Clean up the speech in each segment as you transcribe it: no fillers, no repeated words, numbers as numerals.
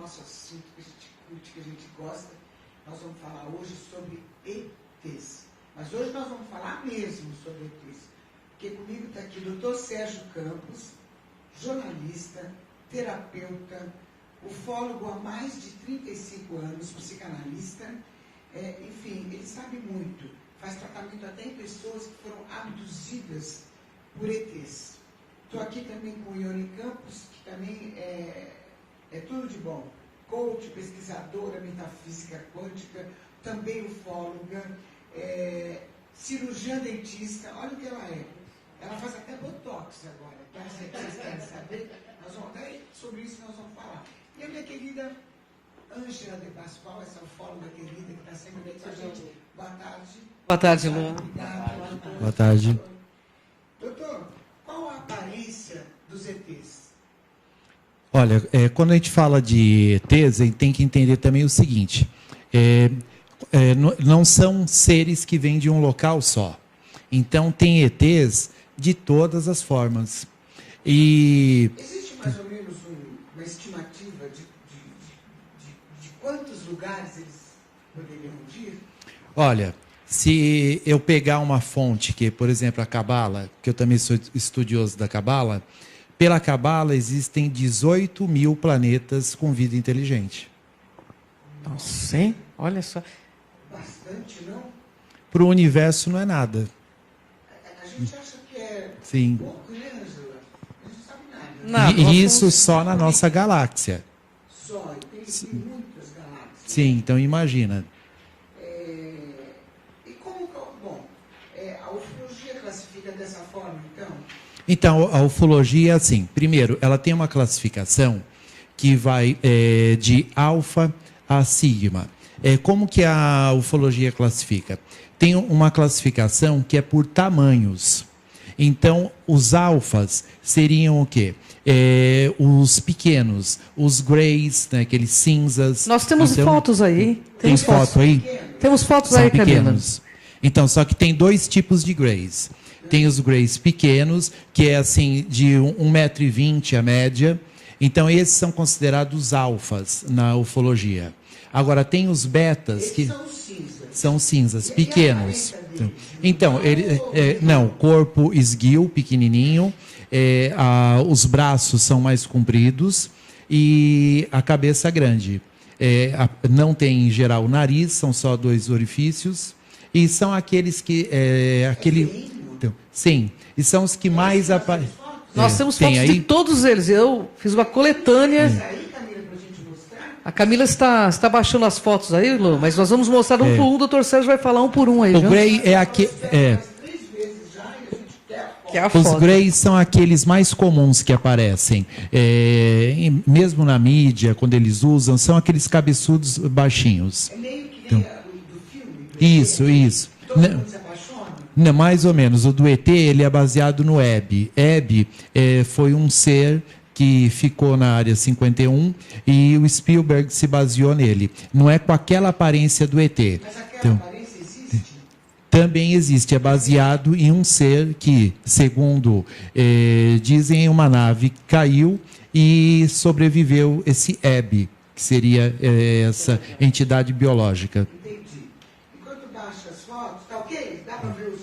nosso assunto que a gente curte, que a gente gosta. Nós vamos falar hoje sobre ETs. Mas hoje nós vamos falar mesmo sobre ETs. Porque comigo está aqui o Dr. Sérgio Campos, jornalista, terapeuta, ufólogo há mais de 35 anos, psicanalista. Enfim, ele sabe muito. Faz tratamento até em pessoas que foram abduzidas por ETs. Estou aqui também com o Ione Campos, que também é tudo de bom. Coach, pesquisadora, metafísica quântica, também ufóloga, cirurgiã dentista. Olha o que ela é. Ela faz até botox agora. Então, se vocês querem saber, até sobre isso nós vamos falar. E a minha querida Ângela de Pascoal, essa ufóloga querida que está sempre bem com a gente. Boa tarde. Boa tarde, Lu. Obrigado. Boa tarde. Doutor, qual a aparência dos ETs? Olha, quando a gente fala de ETs, a gente tem que entender também o seguinte: não são seres que vêm de um local só. Então, tem ETs de todas as formas. Existe mais ou menos uma estimativa de quantos lugares eles poderiam ir? Olha, se eu pegar uma fonte, que, por exemplo, a Cabala, que eu também sou estudioso da Cabala, pela Cabala existem 18 mil planetas com vida inteligente. Nossa, hein? Olha só. Bastante, não? Para o universo não é nada. A gente acha que é Sim. pouco, né, Angela? A gente não sabe nada. Nada, E isso só na nossa galáxia. Só, e tem muitas galáxias. Sim, então imagina. E como, bom, a ufologia classifica dessa forma, então? Então, a ufologia, assim, primeiro, ela tem uma classificação que vai de alfa a sigma. Como que a ufologia classifica? Tem uma classificação que é por tamanhos. Então, os alfas seriam o quê? Os pequenos, os greys, né, aqueles cinzas. Nós temos então, fotos aí. Tem foto aí? Temos fotos São aí, Camila. pequenos. Então, só que tem dois tipos de greys. Tem os greys pequenos, que é assim, de 1,20 m a média. Então, esses são considerados alfas na ufologia. Agora, tem os betas, Esses que são cinzas. são cinzas, E a pequenos. aparência deles? Então, não, corpo esguio, pequenininho, os braços são mais compridos e a cabeça grande. Não tem, em geral, o nariz, são só 2 orifícios. E são aqueles que... Então, sim, e são os que mais aparecem. Nós temos fotos de todos eles. Eu fiz uma coletânea. Aí, Camila, pra gente mostrar. A Camila está baixando as fotos aí, Lu, mas nós vamos mostrar um por um. O doutor Sérgio vai falar um por um aí. O viu? grey é aquele... Faz 3 vezes já e a gente quer a foto. Que é a Os foto. greys são aqueles mais comuns que aparecem. Mesmo na mídia, quando eles usam, são aqueles cabeçudos baixinhos. É meio que nem do filme. Isso. Todo mundo se apaixona? Não, mais ou menos. O do ET, ele é baseado no Hebe. Hebe foi um ser que ficou na Área 51 e o Spielberg se baseou nele. Não é com aquela aparência do ET. Mas aquela aparência existe? Também existe, é baseado em um ser que, segundo dizem, uma nave caiu e sobreviveu esse Hebe, que seria essa entidade biológica. Entendi. Enquanto baixa as fotos, tá ok? Dá pra ver os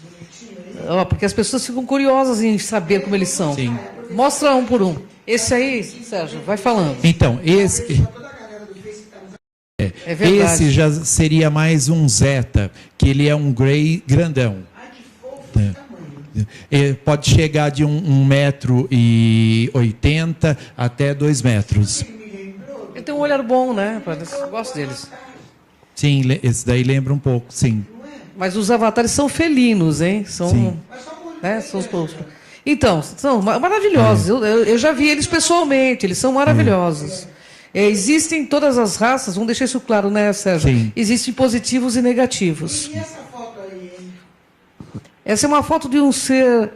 bonitinhos aí? Ó, porque as pessoas ficam curiosas em saber como eles são. Sim. Mostra um por um. Esse aí, Sérgio, vai falando. Então, esse... Pra toda a galera do Face que tá nos... É verdade. Esse já seria mais um Zeta, que ele é um grey grandão. Ai, que fofo de tamanho. Pode chegar de 1,80 m até 2 metros. Ele me lembrou... Ele tem um olhar bom, né? Eu gosto deles. Sim, esse daí lembra um pouco, sim. Mas os avatares são felinos, hein? São, Sim. Mas só bonito. né? São os povos. Então, são maravilhosos. Eu já vi eles pessoalmente, eles são maravilhosos. Existem todas as raças, vamos deixar isso claro, né, Sérgio? Sim. Existem positivos e negativos. E essa foto aí, hein? Essa é uma foto de um ser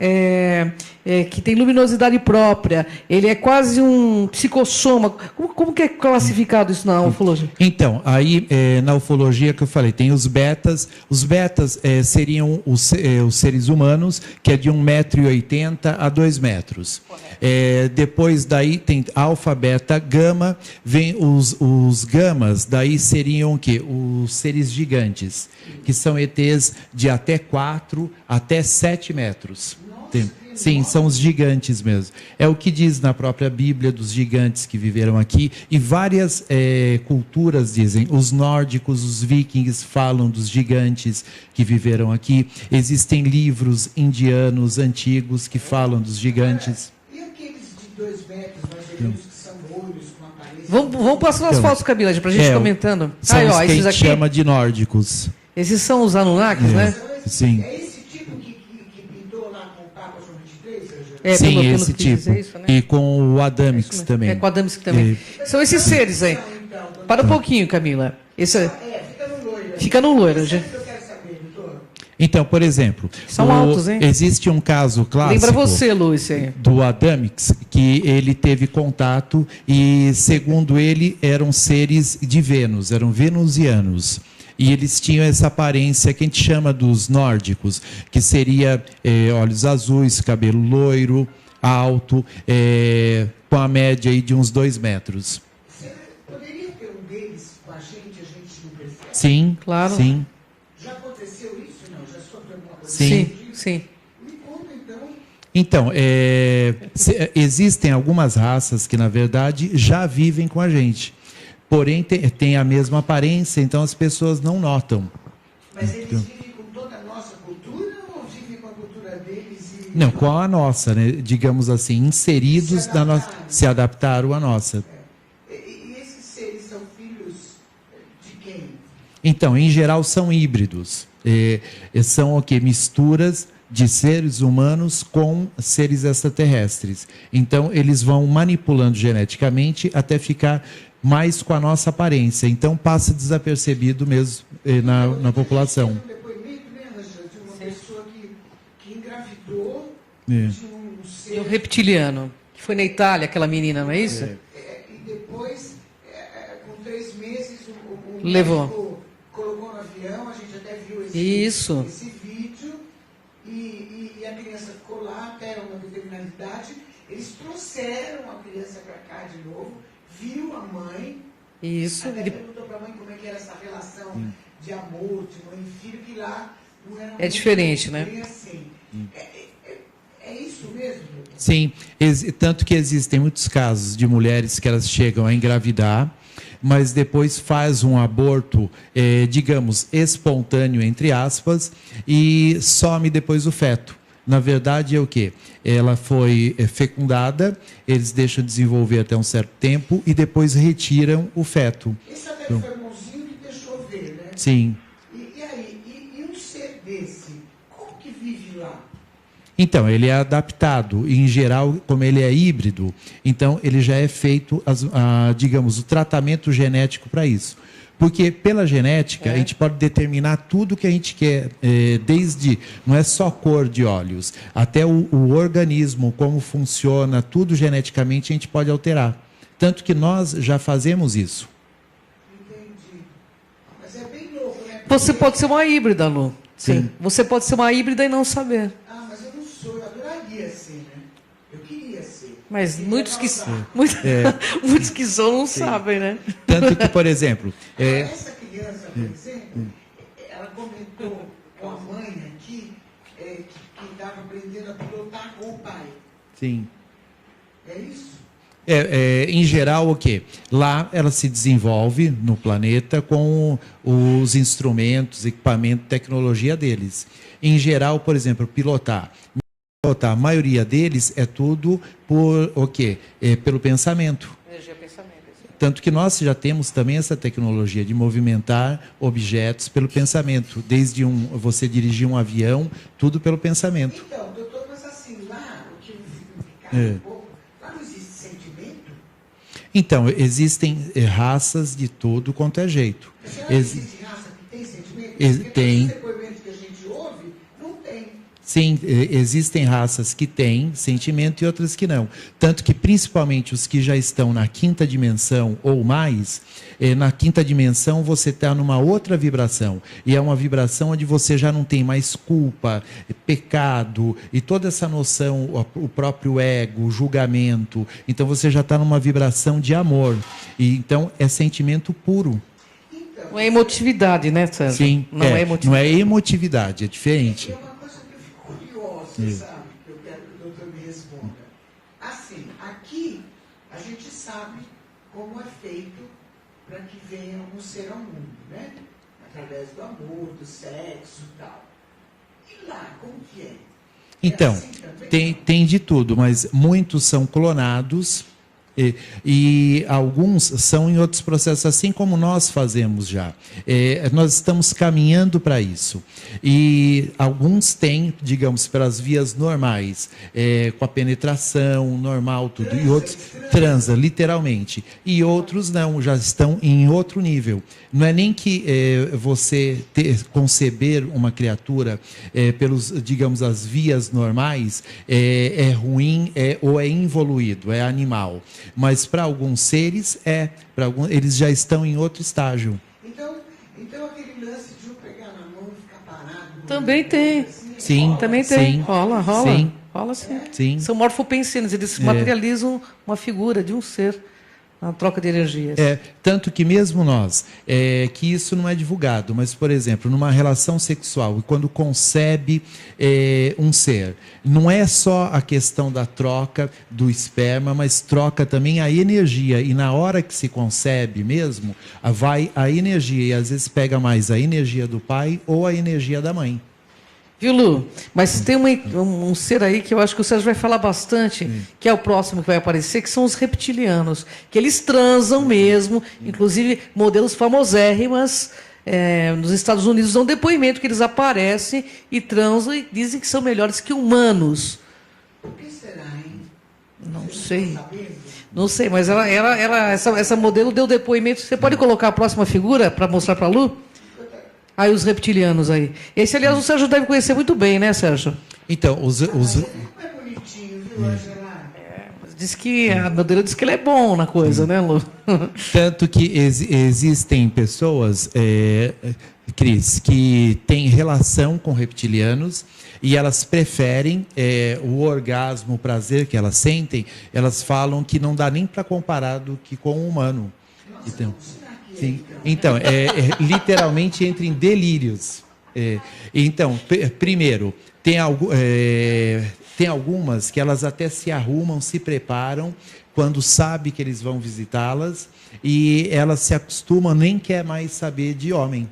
que tem luminosidade própria, ele é quase um psicossoma. Como que é classificado isso na ufologia? Então, aí na ufologia que eu falei, tem os betas. Os betas seriam os seres humanos, que é de 1,80 m a 2 metros. Depois daí tem alfa, beta, gama. Vem os gamas, daí seriam o quê? Os seres gigantes, que são ETs de até 4 até 7 metros. Sim, são os gigantes mesmo. É o que diz na própria Bíblia dos gigantes que viveram aqui. E várias culturas dizem. Os nórdicos, os vikings falam dos gigantes que viveram aqui. Existem livros indianos antigos que falam dos gigantes. E aqueles de 2 metros, mais ou menos, que são olhos com aparência... Vamos passar as fotos, Camila, para a gente comentando. São os que a gente aqui chama de nórdicos. Esses são os Anunnakis, né? Sim. É esse tipo que pintou lá com o Papa João XXIII? Sim, pelo esse que tipo. diz, é isso, né? E com o Adamix também. Com o Adamix também. São esses seres aí. Para um pouquinho, Camila. Fica no loiro. Fica no loiro. Eu quero saber, doutor. Então, por exemplo, São altos, hein? existe um caso clássico. Lembra você, Lúcia, aí. Do Adamix, que ele teve contato e, segundo ele, eram seres de Vênus, eram venusianos. E eles tinham essa aparência que a gente chama dos nórdicos, que seria olhos azuis, cabelo loiro, alto, com a média aí de uns 2 metros. Você poderia ter um deles com a gente não percebe? Sim, Claro. Sim. Já aconteceu isso? Não? Já sofreu alguma coisa? Sim. Me conta, então. Então, existem algumas raças que, na verdade, já vivem com a gente. Porém, tem a mesma aparência, então as pessoas não notam. Mas eles vivem com toda a nossa cultura ou vivem com a cultura deles? Não, com a nossa, né? Digamos assim, inseridos na nossa, se adaptaram à nossa. E esses seres são filhos de quem? Então, em geral, são híbridos. São o quê? Misturas de seres humanos com seres extraterrestres. Então, eles vão manipulando geneticamente até ficar mais com a nossa aparência. Então, passa desapercebido mesmo na população. Um depoimento, né, Angela, de uma pessoa que engravidou É. de um ser... E o reptiliano, que foi na Itália, aquela menina, não é isso? E depois, com 3 meses, o Levou. médico colocou no avião, a gente até viu Isso. esse vídeo, e a criança ficou lá até uma determinada idade. Eles trouxeram a criança para cá de novo, viu a mãe, Isso. até perguntou para a mãe como é que era essa relação de amor, de mãe e filho, que lá não era muito diferente, né? bem assim. É isso mesmo, doutor? Sim, tanto que existem muitos casos de mulheres que elas chegam a engravidar, mas depois faz um aborto, digamos, espontâneo, entre aspas, e some depois o feto. Na verdade, é o quê? Ela foi fecundada, eles deixam desenvolver até um certo tempo e depois retiram o feto. Esse até foi o irmãozinho que deixou ver, né? Sim. E aí, e um ser desse, como que vive lá? Então, ele é adaptado. Em geral, como ele é híbrido, então ele já é feito, digamos, o tratamento genético para isso. Porque pela genética, a gente pode determinar tudo que a gente quer, desde, não é só cor de olhos, até o organismo, como funciona, tudo geneticamente a gente pode alterar. Tanto que nós já fazemos isso. Entendi. Mas é bem louco, né? Você pode ser uma híbrida, Lu. Sim. Você pode ser uma híbrida e não saber. Ah, mas eu não sou, eu adoraria ser, né? Eu queria ser. Mas Eu muitos que, queria muitos que são não sabem, né? Tanto que, por exemplo, Essa criança, por exemplo, ela comentou com a mãe aqui que estava aprendendo a pilotar com o pai. sim. É isso? Em geral, o quê? Lá ela se desenvolve no planeta com os instrumentos, equipamento, tecnologia deles. Em geral, por exemplo, pilotar. A maioria deles é tudo por o quê? Pelo pensamento. Energia pensamento. Tanto que nós já temos também essa tecnologia de movimentar objetos pelo pensamento. Desde você dirigir um avião, tudo pelo pensamento. Então, doutor, mas assim, lá, o que me um pouco, lá não existe sentimento? Então, existem raças de todo quanto é jeito. Será que existe raça que tem sentimento? Porque tem. todos os depoimentos que a gente ouve, não tem. Sim, existem raças que têm sentimento e outras que não. Tanto que, principalmente, os que já estão na quinta dimensão ou mais, na quinta dimensão você está numa outra vibração. E é uma vibração onde você já não tem mais culpa, pecado e toda essa noção, o próprio ego, o julgamento. Então você já está numa vibração de amor. E então é sentimento puro. Não é emotividade, né, Sérgio? Sim, não é emotividade. Não é emotividade, é diferente. É uma coisa que eu fico curiosa, sabe? Que eu quero que o doutor me responda. Assim, aqui a gente sabe como é feito para que venha um ser ao mundo, né? Através do amor, do sexo e tal. E lá, como que é? Então, tem de tudo, mas muitos são clonados e alguns são em outros processos, assim como nós fazemos já. Nós estamos caminhando para isso. E alguns têm, digamos, pelas vias normais, com a penetração normal, tudo, e outros transa, literalmente. E outros não, já estão em outro nível. Não é nem que você conceber uma criatura pelos, digamos, as vias normais é ruim ou é involuído, é animal. Mas para alguns seres eles já estão em outro estágio. Então aquele lance de eu pegar na mão e ficar parado. Também tem. Assim, Sim. Também tem. Sim. Rola. Sim. Rola sim. Sim. São morfopensinos, eles materializam uma figura de um ser na troca de energias. Tanto que mesmo nós, que isso não é divulgado, mas, por exemplo, numa relação sexual, e quando concebe um ser, não é só a questão da troca do esperma, mas troca também a energia. E na hora que se concebe mesmo, vai a energia, e às vezes pega mais a energia do pai ou a energia da mãe. Viu, Lu? Mas tem um ser aí que eu acho que o Sérgio vai falar bastante, que é o próximo que vai aparecer, que são os reptilianos. Que eles transam mesmo, inclusive modelos famosérrimas nos Estados Unidos dão depoimento que eles aparecem e transam e dizem que são melhores que humanos. Por que será, hein? Não Vocês sei. estão sabendo? Não sei, mas essa modelo deu depoimento. Você pode colocar a próxima figura para mostrar para a Lu? Aí os reptilianos aí. Esse, aliás, o Sérgio deve conhecer muito bem, né, Sérgio? Então, Como é bonitinho, viu, Angela? Diz que a modelo diz que ele é bom na coisa, né, Lu? Tanto que existem pessoas, Cris, que têm relação com reptilianos e elas preferem o orgasmo, o prazer que elas sentem, elas falam que não dá nem para comparar do que com o humano. Então, sim. Então, literalmente entra em delírios. Então, primeiro, tem algumas que elas até se arrumam, se preparam, quando sabe que eles vão visitá-las, e elas se acostumam, nem quer mais saber de homem.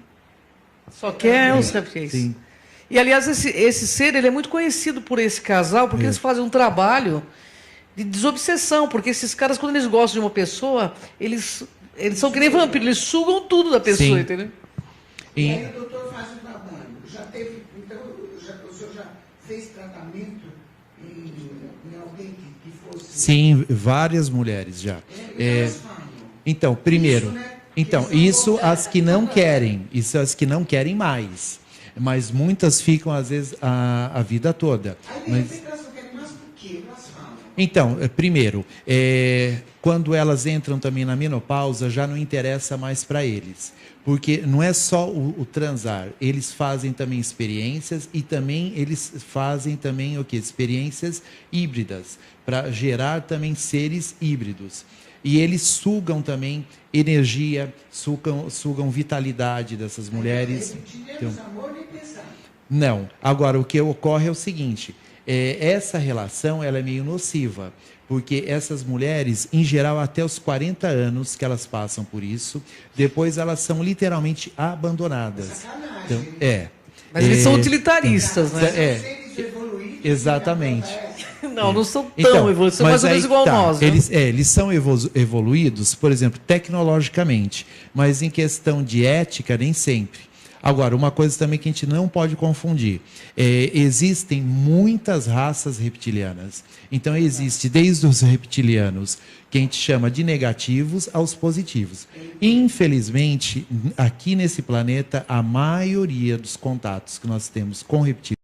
Só quer os reptis. Sim. E, aliás, esse ser ele é muito conhecido por esse casal, porque eles fazem um trabalho de desobsessão, porque esses caras, quando eles gostam de uma pessoa, eles são que nem vampiros, eles sugam tudo da pessoa, Sim. entendeu? E aí o doutor faz um trabalho. O senhor já fez tratamento em alguém que fosse... Sim, várias mulheres já. Então, primeiro, Isso, né? isso as que não querem, isso as que não querem mais. Mas muitas ficam, às vezes, a vida toda. Aí, de repente, elas não querem mais por quê? Elas falam. Então, primeiro, quando elas entram também na menopausa, já não interessa mais para eles. Porque não é só o transar, eles fazem também experiências e também eles fazem também o quê? Experiências híbridas, para gerar também seres híbridos. E eles sugam também energia, sugam vitalidade dessas mulheres. Então, Amor nem pensar. não. Agora, o que ocorre é o seguinte, essa relação ela é meio nociva, porque essas mulheres, em geral, até os 40 anos que elas passam por isso, depois elas são literalmente abandonadas. Sacanagem. Então, Mas eles são utilitaristas, né? Seres evoluídos. Exatamente. Não são tão Então, evoluídos, são mais ou menos igual nós. Né? Eles são evoluídos, por exemplo, tecnologicamente, mas em questão de ética, nem sempre. Agora, uma coisa também que a gente não pode confundir. Existem muitas raças reptilianas. Então, existe desde os reptilianos, que a gente chama de negativos, aos positivos. Infelizmente, aqui nesse planeta, a maioria dos contatos que nós temos com reptilianos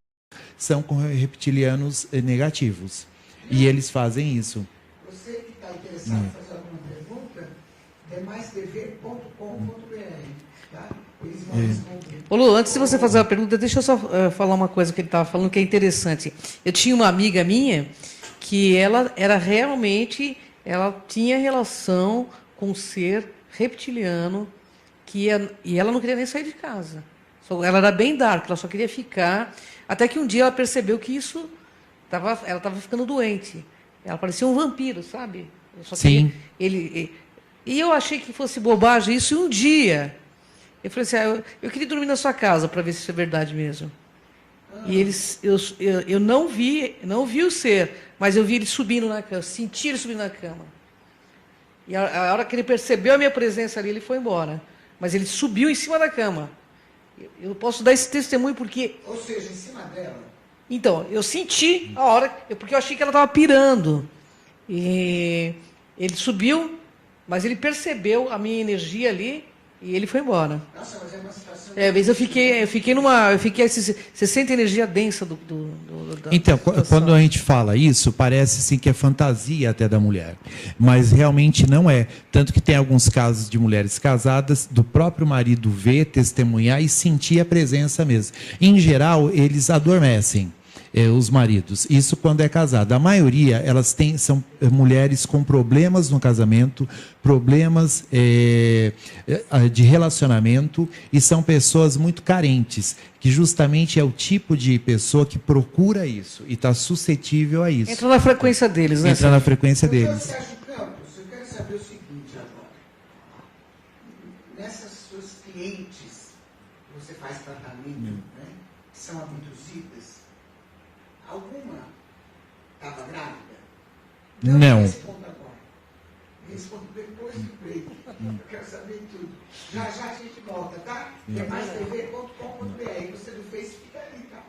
são com reptilianos negativos. E eles fazem isso. Você que está interessado em fazer alguma pergunta, demaistv.com.br, tá? Eles vão responder. Ô Lu, antes de você fazer a pergunta, deixa eu só falar uma coisa que ele estava falando que é interessante. Eu tinha uma amiga minha que ela era realmente, ela tinha relação com um ser reptiliano e ela não queria nem sair de casa. Ela era bem dark, ela só queria ficar. Até que um dia ela percebeu que ela estava ficando doente. Ela parecia um vampiro, sabe? Sim. E eu achei que fosse bobagem isso, e um dia eu falei assim, eu queria dormir na sua casa para ver se isso é verdade mesmo. E eu não vi o ser, mas eu vi ele subindo na cama, senti ele subindo na cama. E a hora que ele percebeu a minha presença ali, ele foi embora. Mas ele subiu em cima da cama. Eu posso dar esse testemunho porque... Ou seja, em cima dela. Então, eu senti a hora, porque eu achei que ela estava pirando. E ele subiu, mas ele percebeu a minha energia ali e ele foi embora. Nossa, mas é uma situação... Às vezes eu fiquei você sente a energia densa da Então, situação. quando a gente fala isso, parece assim que é fantasia até da mulher, mas realmente não é. Tanto que tem alguns casos de mulheres casadas, do próprio marido ver, testemunhar e sentir a presença mesmo. Em geral, eles adormecem. Os maridos, isso quando é casado. A maioria, são mulheres com problemas no casamento, problemas de relacionamento, e são pessoas muito carentes, que justamente é o tipo de pessoa que procura isso e está suscetível a isso. Entra na frequência deles, né? Entra na frequência deles. Sérgio Campos, eu quero saber o seguinte agora. Nessas suas clientes que você faz tratamento, né, que são abduzidas, alguma estava grávida? Não. Responda agora. Responda depois do break. Eu quero saber tudo. Já a gente volta, tá? demaistv.com.br. Você do Face fica ali, tá?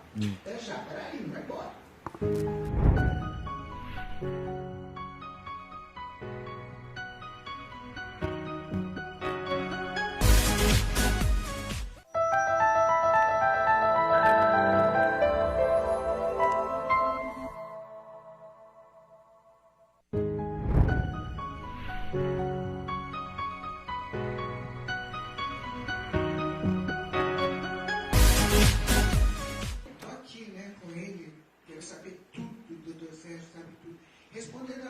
Até já. Peraí, não vai embora. Respondendo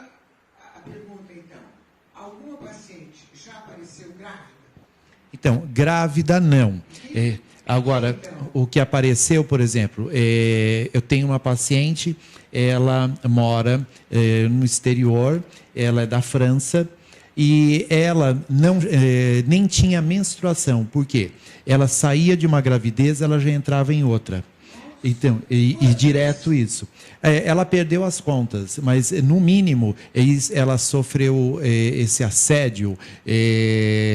a pergunta, então, alguma paciente já apareceu grávida? Então, grávida não. Agora, o que apareceu, por exemplo, eu tenho uma paciente, ela mora no exterior, ela é da França, e ela nem tinha menstruação. Por quê? Ela saía de uma gravidez, ela já entrava em outra. Então, e direto isso. Ela perdeu as contas, mas no mínimo ela sofreu esse assédio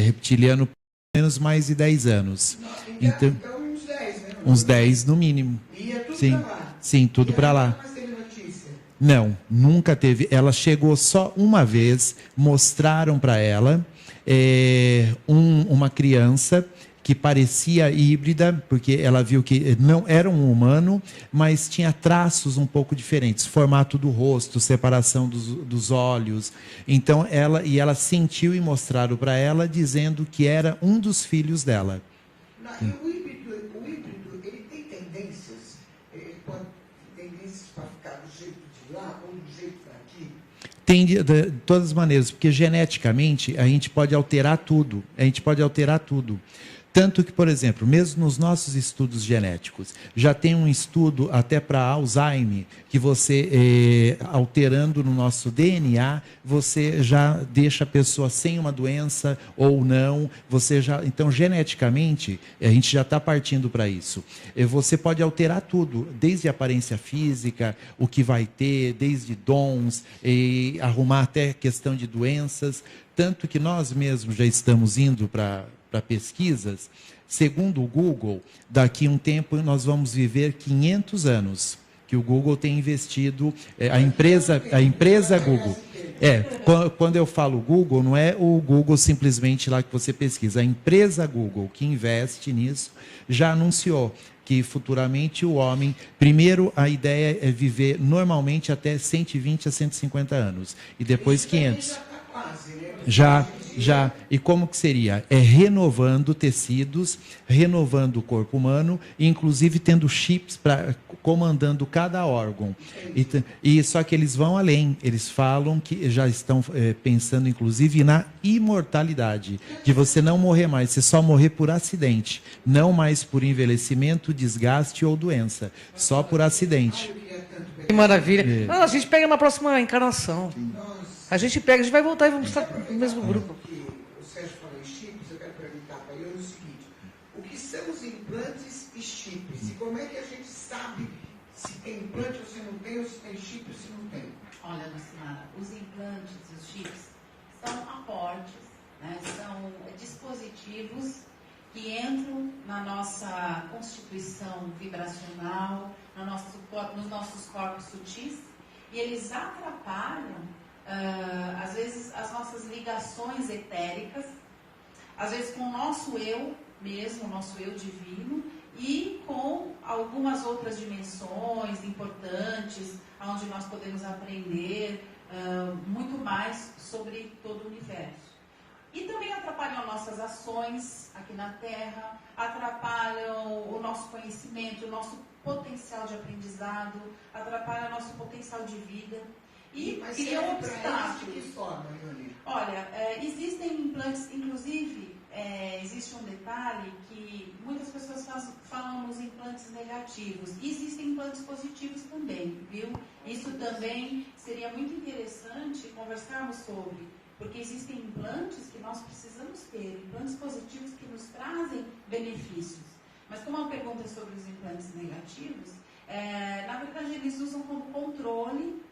reptiliano por menos mais de 10 anos. Então uns 10, né? Uns 10 no mínimo. Ia tudo Sim, pra lá. sim, tudo para lá. Mas teve notícia? Não, nunca teve. Ela chegou só uma vez, mostraram para ela uma criança que parecia híbrida, porque ela viu que não era um humano, mas tinha traços um pouco diferentes, formato do rosto, separação dos olhos. Então ela sentiu e mostraram para ela, dizendo que era um dos filhos dela. E o híbrido, ele tem tendências? Ele pode ter tendências para ficar do jeito de lá ou do jeito daqui? Tem de todas as maneiras, porque geneticamente a gente pode alterar tudo. Tanto que, por exemplo, mesmo nos nossos estudos genéticos, já tem um estudo até para Alzheimer, que você, alterando no nosso DNA, você já deixa a pessoa sem uma doença ou não. Então, geneticamente, a gente já está partindo para isso. Você pode alterar tudo, desde a aparência física, o que vai ter, desde dons, arrumar até questão de doenças. Tanto que nós mesmos já estamos indo para pesquisas. Segundo o Google, daqui a um tempo nós vamos viver 500 anos, que o Google tem investido, a empresa Google Quando eu falo Google, não é o Google simplesmente lá que você pesquisa. A empresa Google, que investe nisso, já anunciou que futuramente o homem... Primeiro, a ideia é viver normalmente até 120 a 150 anos. E depois 500. Já. E como que seria? É renovando tecidos, renovando o corpo humano, inclusive tendo chips comandando cada órgão. E só que eles vão além. Eles falam que já estão pensando, inclusive, na imortalidade. De você não morrer mais, você só morrer por acidente. Não mais por envelhecimento, desgaste ou doença. Só por acidente. Que maravilha. Não, a gente pega na próxima encarnação. A gente vai voltar e vamos estar no mesmo grupo. O Sérgio falou em chips, eu quero perguntar para ele o seguinte: o que são os implantes e chips? E como é que a gente sabe se tem implante ou se não tem, ou se tem chip ou se não tem? Olha, Lucimara, os implantes e os chips são aportes, né? São dispositivos que entram na nossa constituição vibracional, nos nossos corpos sutis, e eles atrapalham às vezes as nossas ligações etéricas, às vezes com o nosso eu mesmo, o nosso eu divino, e com algumas outras dimensões importantes, onde nós podemos aprender muito mais sobre todo o universo. E também atrapalham nossas ações aqui na Terra, atrapalham o nosso conhecimento, o nosso potencial de aprendizado, atrapalham o nosso potencial de vida. E criam obstáculos. De que forma, Leonir? Olha, existem implantes, inclusive, existe um detalhe que muitas pessoas falam nos implantes negativos. E existem implantes positivos também, viu? Isso também seria muito interessante conversarmos sobre, porque existem implantes que nós precisamos ter, implantes positivos que nos trazem benefícios. Mas como a pergunta é sobre os implantes negativos, na verdade eles usam como controle.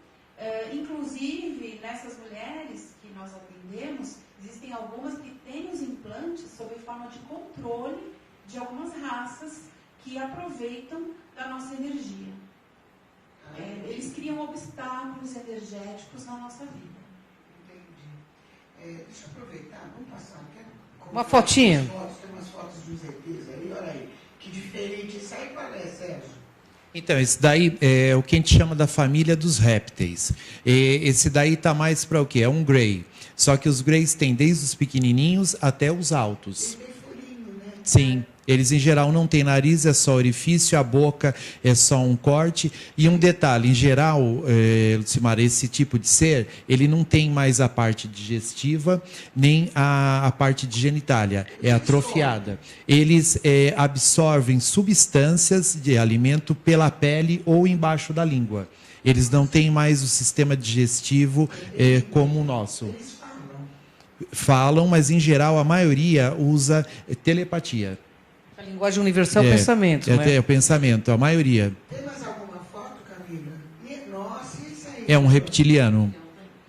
Inclusive, nessas mulheres que nós atendemos, existem algumas que têm os implantes sob forma de controle de algumas raças que aproveitam da nossa energia. Eles criam obstáculos energéticos na nossa vida. Entendi. Deixa eu aproveitar, vamos passar. Uma fotinha. Tem umas fotos dos ETs aí, olha aí. Que diferente. Isso aí qual é, Sérgio? Então, esse daí é o que a gente chama da família dos répteis. Esse daí está mais para o quê? É um grey. Só que os greys têm desde os pequenininhos até os altos. Tem furinho, né? Sim. Eles, em geral, não têm nariz, é só orifício, a boca é só um corte. E um detalhe, em geral, Lucimara, esse tipo de ser, ele não tem mais a parte digestiva, nem a parte de genitália, é atrofiada. Eles absorvem substâncias de alimento pela pele ou embaixo da língua. Eles não têm mais o sistema digestivo como o nosso. Eles Falam, mas, em geral, a maioria usa telepatia. A linguagem universal é o pensamento, não é? É o pensamento, a maioria. Tem mais alguma foto, Camila? Nossa, isso aí. É um reptiliano.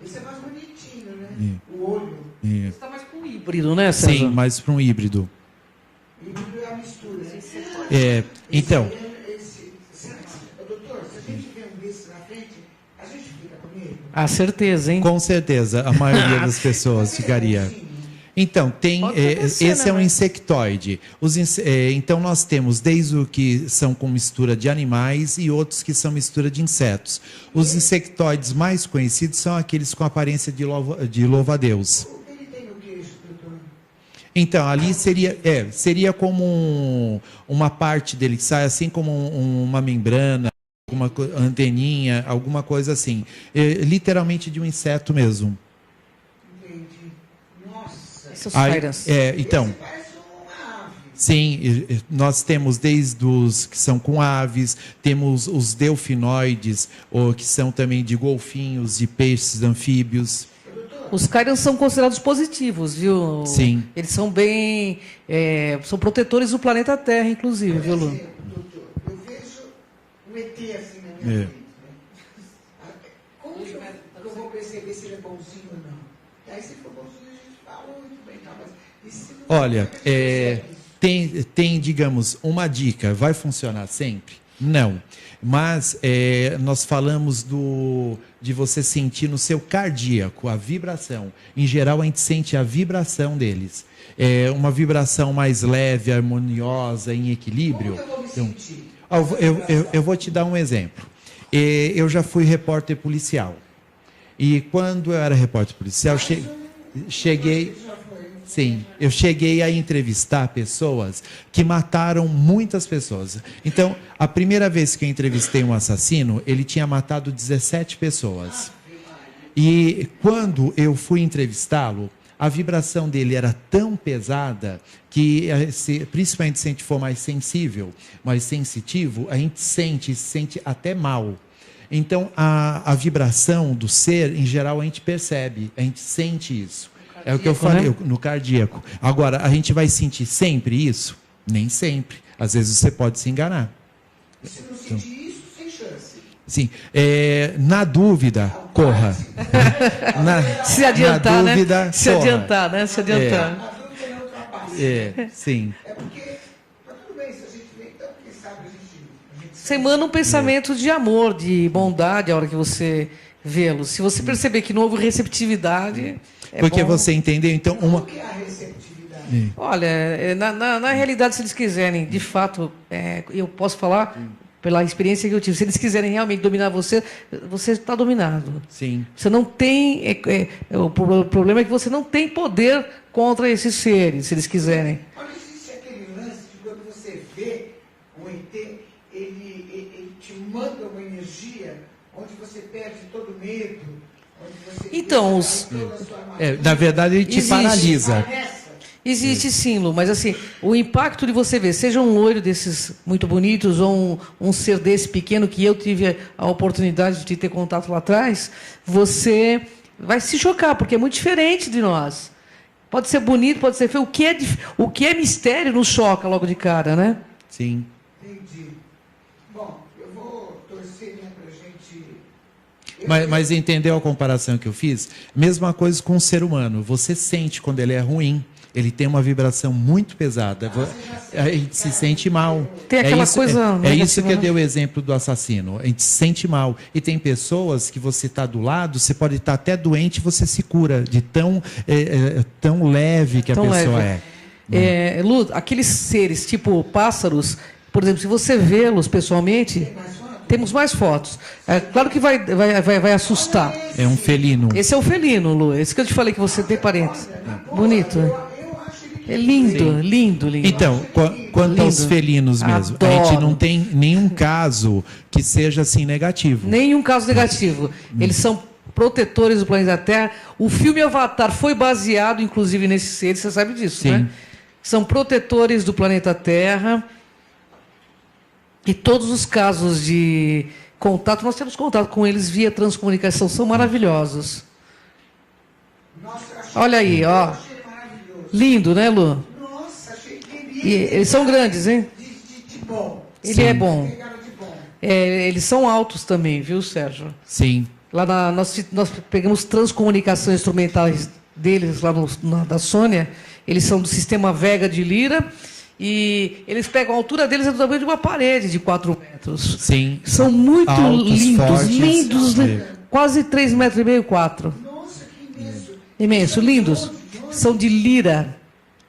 Esse é mais bonitinho, né? O olho. Você está mais com um híbrido, né, César? Sim, mais para um híbrido. Híbrido é a mistura. Então... Doutor, se a gente vê um desses na frente, a gente fica com ele? Ah, certeza, hein? Com certeza, a maioria das pessoas ficaria. Então, esse é um insectoide. Então, nós temos desde o que são com mistura de animais e outros que são mistura de insetos. Os insectoides mais conhecidos são aqueles com aparência de louva-a-Deus. Ele tem o queijo, doutor? Então, ali seria como uma parte dele que sai assim como uma membrana, uma anteninha, alguma coisa assim. Literalmente de um inseto mesmo. Então, sim, nós temos desde os que são com aves, temos os delfinoides, ou que são também de golfinhos, de peixes, anfíbios. Os Cyrans são considerados positivos, viu? Sim. Eles são bem... são protetores do planeta Terra, inclusive, viu, Lu? Doutor, eu vejo um ET assim na minha frente, né? Como que eu vou perceber se ele é bonzinho ou não? E aí, se for bonzinho, a gente fala muito bem, tá? Olha, tem, digamos, uma dica, vai funcionar sempre? Não. Mas nós falamos de você sentir no seu cardíaco a vibração. Em geral, a gente sente a vibração deles. Uma vibração mais leve, harmoniosa, em equilíbrio. Como que eu vou me sentir? Eu vou te dar um exemplo. Eu já fui repórter policial. E quando eu era repórter policial, cheguei... Sim, eu cheguei a entrevistar pessoas que mataram muitas pessoas. Então, a primeira vez que eu entrevistei um assassino, ele tinha matado 17 pessoas. E quando eu fui entrevistá-lo, a vibração dele era tão pesada que, principalmente se a gente for mais sensível, mais sensitivo, a gente se sente até mal. Então, a vibração do ser, em geral, a gente percebe, a gente sente isso. É o que eu falei, né? No cardíaco. Agora, a gente vai sentir sempre isso? Nem sempre. Às vezes você pode se enganar. Se não sentir isso, sem chance. Sim. Na dúvida, corra. Se adiantar, na dúvida, né? Se adiantar, né? Se adiantar. Na dúvida não ultrapassa. Sim. É porque, tá tudo bem, se a gente vê, então, quem sabe a gente Você emana um pensamento de amor, de bondade a hora que você vê-lo. Se você perceber que não houve receptividade... Porque bom. Você entendeu? Então, O que é a receptividade? Olha, na realidade, se eles quiserem, de fato, eu posso falar pela experiência que eu tive, se eles quiserem realmente dominar você, você está dominado. Sim. Você não tem... o problema é que você não tem poder contra esses seres, se eles quiserem. Mas existe aquele lance de quando você vê um ET, ele te manda uma energia onde você perde todo o medo. Então, na verdade, ele te paralisa. Existe sim, Lu, mas assim, o impacto de você ver, seja um loiro desses muito bonitos ou um ser desse pequeno que eu tive a oportunidade de ter contato lá atrás, você vai se chocar, porque é muito diferente de nós. Pode ser bonito, pode ser feio. O que é mistério nos choca logo de cara, né? Sim. Entendi. Bom, eu vou torcer, né, pra gente... Mas entendeu a comparação que eu fiz? Mesma coisa com o ser humano. Você sente quando ele é ruim, ele tem uma vibração muito pesada. A gente se sente mal. Tem aquela coisa É isso que eu né? dei o exemplo do assassino. A gente se sente mal. E tem pessoas que você está do lado, você pode estar até doente e você se cura de tão leve que a pessoa é. Lu, aqueles seres tipo pássaros, por exemplo, se você vê-los pessoalmente... Temos mais fotos. Claro que vai assustar. É um felino. Esse é o felino, Lu. Esse que eu te falei que você tem parentes. Bonito. É lindo, sim. Lindo. Então, quanto aos felinos mesmo, Adoro. A gente não tem nenhum caso que seja assim negativo. Nenhum caso negativo. Eles são protetores do planeta Terra. O filme Avatar foi baseado, inclusive, nesses seres. Você sabe disso, sim. Né? São protetores do planeta Terra. E todos os casos de contato, nós temos contato com eles via transcomunicação, são maravilhosos. Nossa, olha aí, ó. Lindo, né, Lu? Nossa, achei que E eles são grandes, hein? de bom. Ele sim. é bom. Pegaram de bom. Eles são altos também, viu, Sérgio? Sim. Lá nós pegamos transcomunicações instrumentais deles, lá da Sônia. Eles são do sistema Vega de Lira. E eles pegam a altura deles do tamanho de uma parede de 4 metros. Sim. São muito altos, lindos, fortes. lindos, quase 3,5 metros, 4. Nossa, que imenso. Imenso, lindos. São de Lira,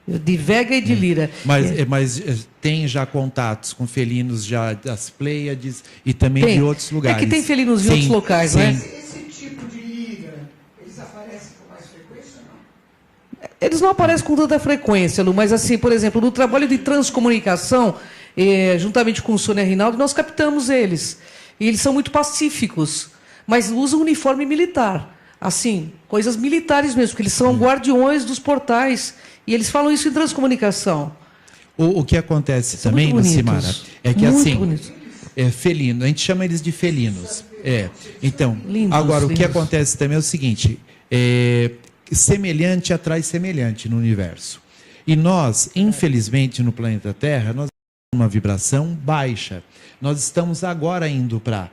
de Vega e de Lira. Mas tem já contatos com felinos já das Pleiades e também de outros lugares. É que tem felinos de outros locais, sim. né? Esse tipo de lira, eles aparecem com mais frequência ou não? Eles não aparecem com tanta frequência, Lu, mas assim, por exemplo, no trabalho de transcomunicação, juntamente com o Sônia Rinaldo, nós captamos eles. E eles são muito pacíficos, mas usam uniforme militar. Assim, coisas militares mesmo, porque eles são guardiões dos portais. E eles falam isso em transcomunicação. O que acontece São também, muito Lucimara, bonitos. é que Muito assim, bonitos. felino, a gente chama eles de felinos. Então, Lindos, agora o que lindos. acontece também é o seguinte, semelhante atrai semelhante no universo. E nós, infelizmente, no planeta Terra, nós temos uma vibração baixa. Nós estamos agora indo para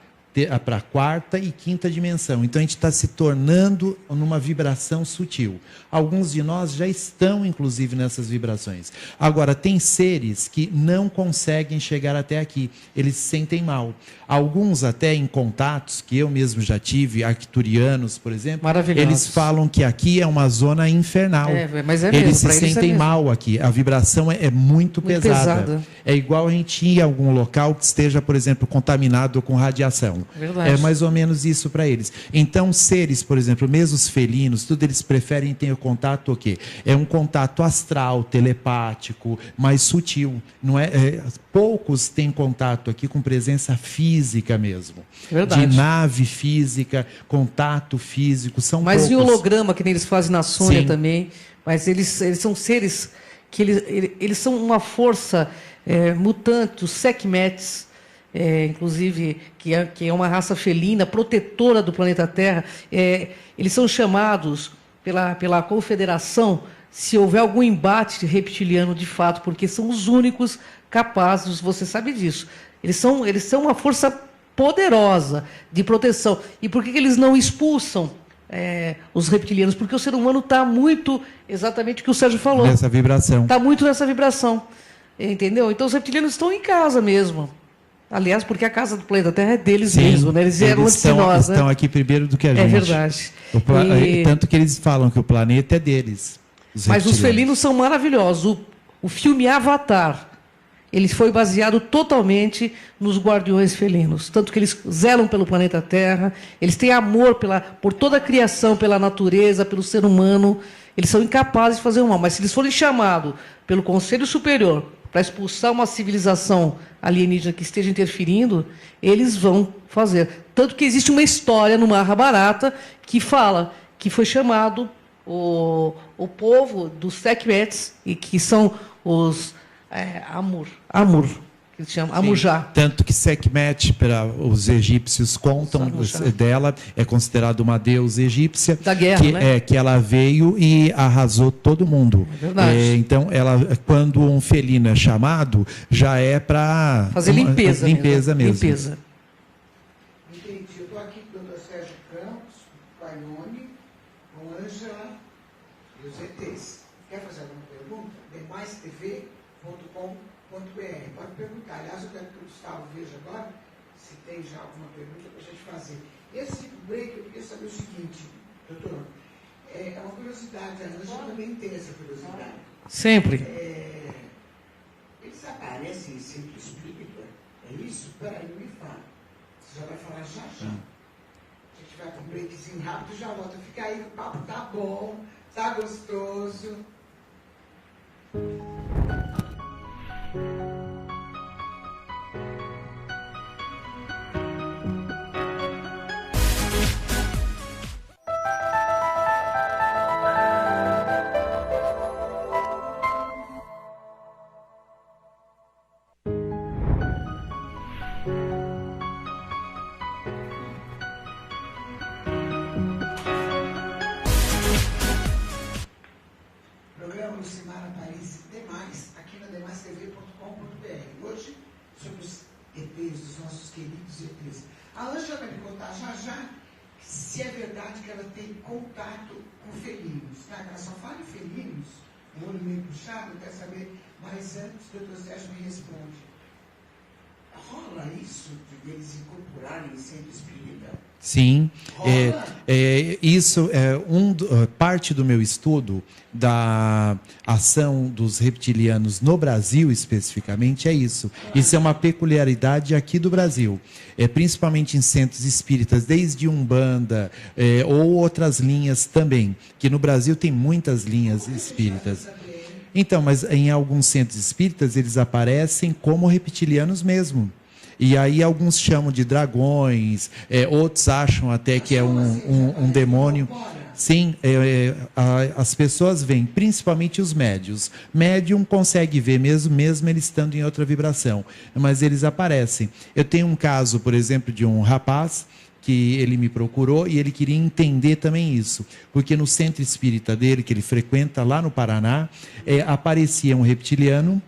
para a quarta e quinta dimensão. Então a gente está se tornando numa vibração sutil. Alguns de nós já estão, inclusive, nessas vibrações. Agora, tem seres que não conseguem chegar até aqui. Eles se sentem mal. Alguns até em contatos, que eu mesmo já tive, arcturianos, por exemplo, eles falam que aqui é uma zona infernal. Mas eles se sentem sentem mal aqui. A vibração é muito pesada. É igual a gente ir a algum local que esteja, por exemplo, contaminado com radiação. Verdade. É mais ou menos isso para eles. Então, seres, por exemplo, mesmo os felinos, tudo eles preferem ter o contato o quê? É um contato astral, telepático, mais sutil. Não é, poucos têm contato aqui com presença física mesmo. Verdade. De nave física, contato físico, são Mas poucos. e holograma, que nem eles fazem na Sônia Sim. também. Mas eles são seres que eles são uma força mutante, os Sekhmets, inclusive, que é uma raça felina, protetora do planeta Terra. Eles são chamados pela Confederação, se houver algum embate reptiliano de fato, porque são os únicos capazes, você sabe disso. Eles são uma força poderosa de proteção. E por que eles não expulsam os reptilianos? Porque o ser humano está muito, exatamente o que o Sérgio falou. Nessa vibração. Está muito nessa vibração. Entendeu? Então os reptilianos estão em casa mesmo. Aliás, porque a casa do planeta Terra é deles mesmo, né? Eles vieram antes de nós, estão aqui primeiro do que a gente. É verdade. Tanto que eles falam que o planeta é deles. Mas os felinos são maravilhosos. O filme Avatar, ele foi baseado totalmente nos guardiões felinos. Tanto que eles zelam pelo planeta Terra, eles têm amor por toda a criação, pela natureza, pelo ser humano. Eles são incapazes de fazer o mal. Mas se eles forem chamados pelo Conselho Superior para expulsar uma civilização alienígena que esteja interferindo, eles vão fazer. Tanto que existe uma história no Mahabharata que fala que foi chamado o povo dos Sekhmets, e que são os Amur, que se chama Amujá. Tanto que Sekhmet, para os egípcios contam dela, é considerada uma deusa egípcia. Da guerra, né? Que ela veio e arrasou todo mundo. É verdade. Então, quando um felino é chamado, já é para fazer limpeza mesmo. Entendi. Eu estou aqui com o Dr. Sérgio Campos, com a Ione, com a Ângela e os ETs. Quer fazer alguma pergunta? demaistv.com.br. Pode perguntar. Aliás, eu quero que o Gustavo veja agora se tem já alguma pergunta para a gente fazer. Esse break, eu queria saber o seguinte, doutor. É uma curiosidade, a Ângela também tem essa curiosidade. Sempre. Eles aparecem em centro espírita? É isso? Peraí, não me fala. Você já vai falar já. A gente vai para um breakzinho rápido e já volta. Fica aí, o papo tá bom, tá gostoso. Programa Lucimara Paris Demais, aqui na demaistv.com.br. Hoje, sobre os ETs, os nossos queridos ETs. A Ângela vai me contar já se é verdade que ela tem contato com felinos, tá? Ela só fala em felinos, um olho meio puxado, quer saber, mas antes o Dr. Sérgio me responde. Rola isso de eles incorporarem em centro espírita? Sim, isso é parte do meu estudo da ação dos reptilianos no Brasil, especificamente, é isso. Isso é uma peculiaridade aqui do Brasil, principalmente em centros espíritas, desde Umbanda ou outras linhas também, que no Brasil tem muitas linhas espíritas. Então, mas em alguns centros espíritas eles aparecem como reptilianos mesmo. E aí alguns chamam de dragões, outros acham até que é um demônio. Sim, as pessoas veem, principalmente os médios. Médium consegue ver mesmo ele estando em outra vibração, mas eles aparecem. Eu tenho um caso, por exemplo, de um rapaz que ele me procurou e ele queria entender também isso, porque no centro espírita dele, que ele frequenta lá no Paraná, aparecia um reptiliano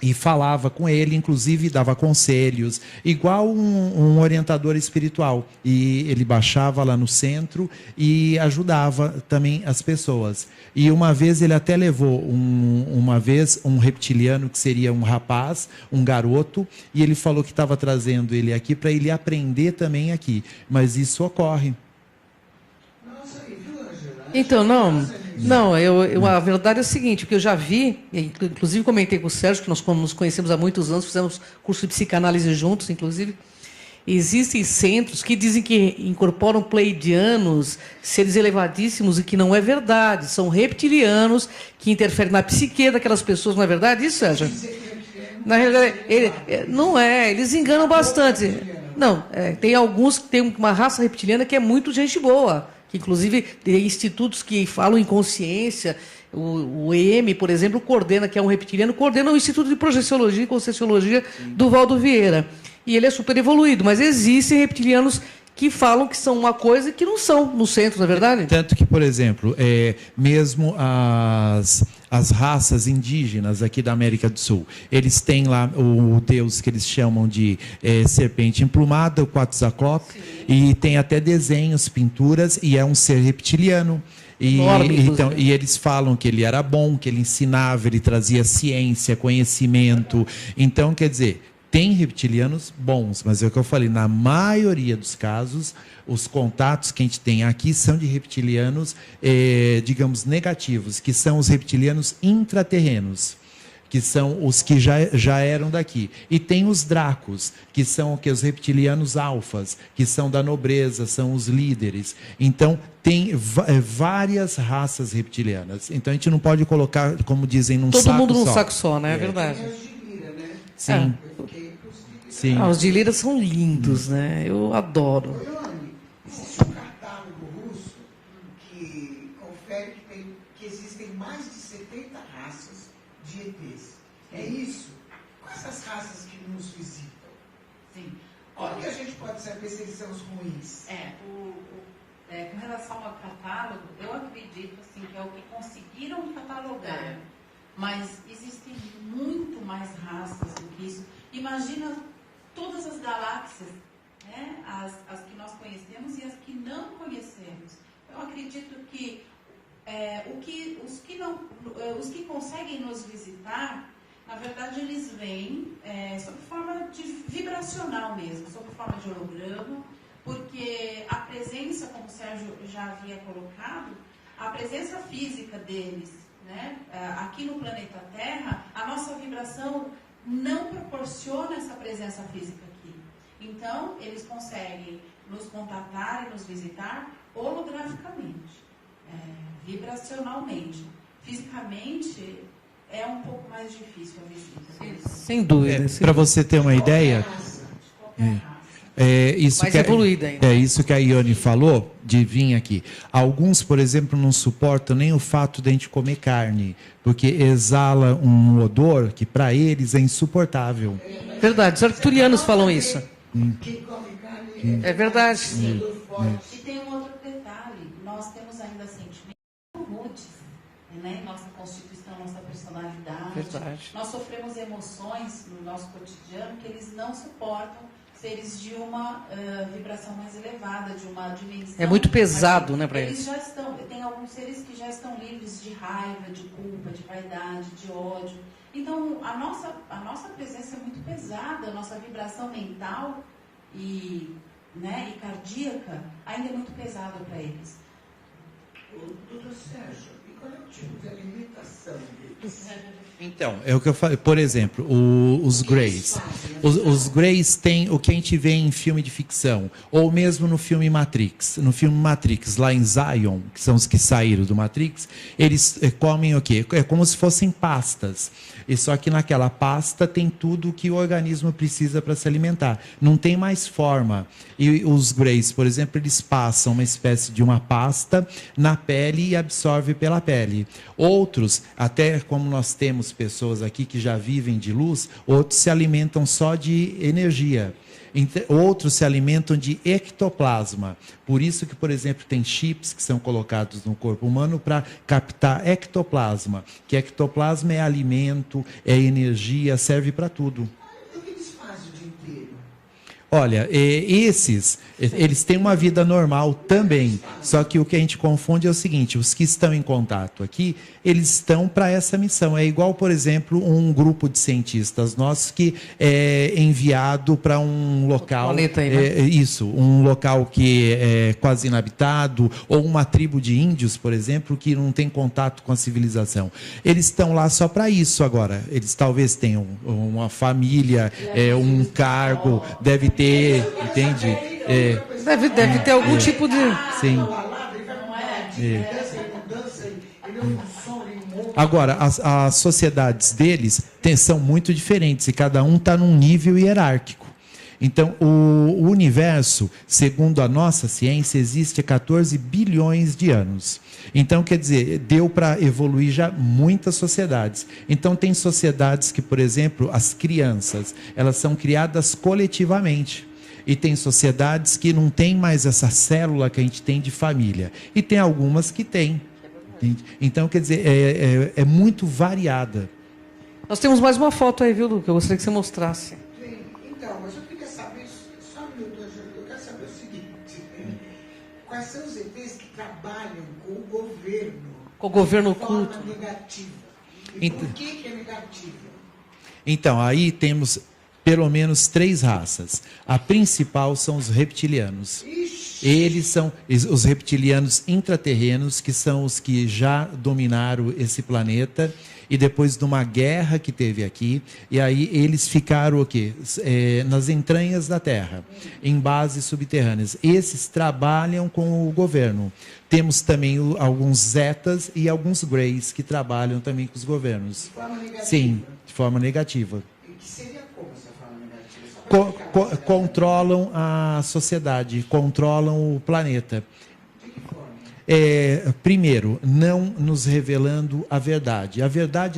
e falava com ele, inclusive dava conselhos, igual um orientador espiritual. E ele baixava lá no centro e ajudava também as pessoas. E uma vez ele até levou um reptiliano, que seria um rapaz, um garoto, e ele falou que estava trazendo ele aqui para ele aprender também aqui. Mas isso ocorre. Nossa, e viu, Ângela? Então, não, a verdade é o seguinte, que eu já vi, inclusive comentei com o Sérgio, que nós nos conhecemos há muitos anos, fizemos curso de psicanálise juntos, inclusive. Existem centros que dizem que incorporam pleidianos, seres elevadíssimos, e que não é verdade. São reptilianos que interferem na psique daquelas pessoas, não é verdade isso, Sérgio? Na realidade, não é, eles enganam bastante. Não, tem alguns que têm uma raça reptiliana que é muito gente boa. Inclusive, tem institutos que falam em consciência. O EM, por exemplo, coordena, que é um reptiliano, coordena o Instituto de Projeciologia e Conscienciologia do Valdo Vieira. E ele é super evoluído, mas existem reptilianos que falam que são uma coisa que não são no centro, não é verdade? Tanto que, por exemplo, mesmo as raças indígenas aqui da América do Sul, eles têm lá o deus que eles chamam de serpente emplumada, o Quetzalcoatl, e tem até desenhos, pinturas, e é um ser reptiliano. E eles falam que ele era bom, que ele ensinava, ele trazia ciência, conhecimento. Então, quer dizer, tem reptilianos bons, mas é o que eu falei, na maioria dos casos, os contatos que a gente tem aqui são de reptilianos, digamos, negativos, que são os reptilianos intraterrenos, que são os que já eram daqui. E tem os dracos, que são os reptilianos alfas, que são da nobreza, são os líderes. Então, tem várias raças reptilianas. Então, a gente não pode colocar, como dizem, num saco só. Todo mundo num saco só, né? É verdade. Sim. Sim. Os de Lira são lindos, né? Eu adoro. Existe um catálogo russo que confere que existem mais de 70 raças de ETs. É isso? Quais as raças que nos visitam? Sim. Como que a gente pode saber se eles são os ruins? Com relação ao catálogo, eu acredito assim, que é o que conseguiram catalogar. Mas existem muito mais raças do que isso. Imagina todas as galáxias, né? As que nós conhecemos e as que não conhecemos. Eu acredito que os que conseguem nos visitar, na verdade, eles vêm sob forma vibracional mesmo, sob forma de holograma, porque a presença, como o Sérgio já havia colocado, a presença física deles, né, aqui no planeta Terra, a nossa vibração não proporciona essa presença física aqui. Então, eles conseguem nos contatar e nos visitar holograficamente, vibracionalmente. Fisicamente, é um pouco mais difícil a visita. Sem dúvida. Para você ter uma ideia... Mais evoluída ainda. É isso que a Ione falou, de vir aqui. Alguns, por exemplo, não suportam nem o fato de a gente comer carne, porque exala um odor que para eles é insuportável. Verdade, os arcturianos falam isso. Quem come carne É verdade. E tem um outro detalhe, nós temos ainda sentimentos rudes, né? Nossa constituição, nossa personalidade. Verdade. Nós sofremos emoções no nosso cotidiano que eles não suportam, seres de uma vibração mais elevada, de uma dimensão... É muito pesado, né, para eles. Já estão, tem alguns seres que já estão livres de raiva, de culpa, de vaidade, de ódio. Então, a nossa presença é muito pesada, a nossa vibração mental e cardíaca ainda é muito pesada para eles. Doutor Sérgio, e qual é o tipo de alimentação deles? Então, é o que eu falei. Por exemplo, os Greys. Os Greys têm o que a gente vê em filme de ficção, ou mesmo no filme Matrix. No filme Matrix, lá em Zion, que são os que saíram do Matrix, eles comem o quê? É como se fossem pastas. E só que naquela pasta tem tudo que o organismo precisa para se alimentar. Não tem mais forma. E os Greys, por exemplo, eles passam uma espécie de uma pasta na pele e absorve pela pele. Outros, até como nós temos pessoas aqui que já vivem de luz, outros se alimentam só de energia. Outros se alimentam de ectoplasma. Por isso que, por exemplo, tem chips que são colocados no corpo humano para captar ectoplasma. Que ectoplasma é alimento, é energia, serve para tudo. O que eles fazem o dia inteiro? Olha, eles têm uma vida normal também. Só que o que a gente confunde é o seguinte: os que estão em contato aqui, eles estão para essa missão. É igual, por exemplo, um grupo de cientistas nossos que é enviado para um local, planeta aí, né? um local que é quase inabitado, ou uma tribo de índios, por exemplo, que não tem contato com a civilização. Eles estão lá só para isso agora. Eles talvez tenham uma família, um cargo, deve ter, entende? Deve ter algum tipo de... Sim. Agora, as sociedades deles são muito diferentes e cada um está num nível hierárquico. Então, o universo, segundo a nossa ciência, existe há 14 bilhões de anos. Então, quer dizer, deu para evoluir já muitas sociedades. Então, tem sociedades que, por exemplo, as crianças, elas são criadas coletivamente. E tem sociedades que não tem mais essa célula que a gente tem de família. E tem algumas que têm. Então, quer dizer, é muito variada. Nós temos mais uma foto aí, viu, Lu, que eu gostaria que você mostrasse. Sim, então, mas eu queria saber, só um minuto, eu quero saber o seguinte: quais são os ETs que trabalham com o governo? Com o governo de forma oculto. negativa. E por que é negativa? Então, aí temos pelo menos 3 raças. A principal são os reptilianos. Eles são os reptilianos intraterrenos, que são os que já dominaram esse planeta, e depois de uma guerra que teve aqui, e aí eles ficaram o quê? Nas entranhas da Terra, em bases subterrâneas. Esses trabalham com o governo. Temos também alguns zetas e alguns greys que trabalham também com os governos. De forma negativa? Sim, de forma negativa. E que seria como essa forma negativa? Só pra Controlam a sociedade, controlam o planeta. De que forma? Primeiro, não nos revelando a verdade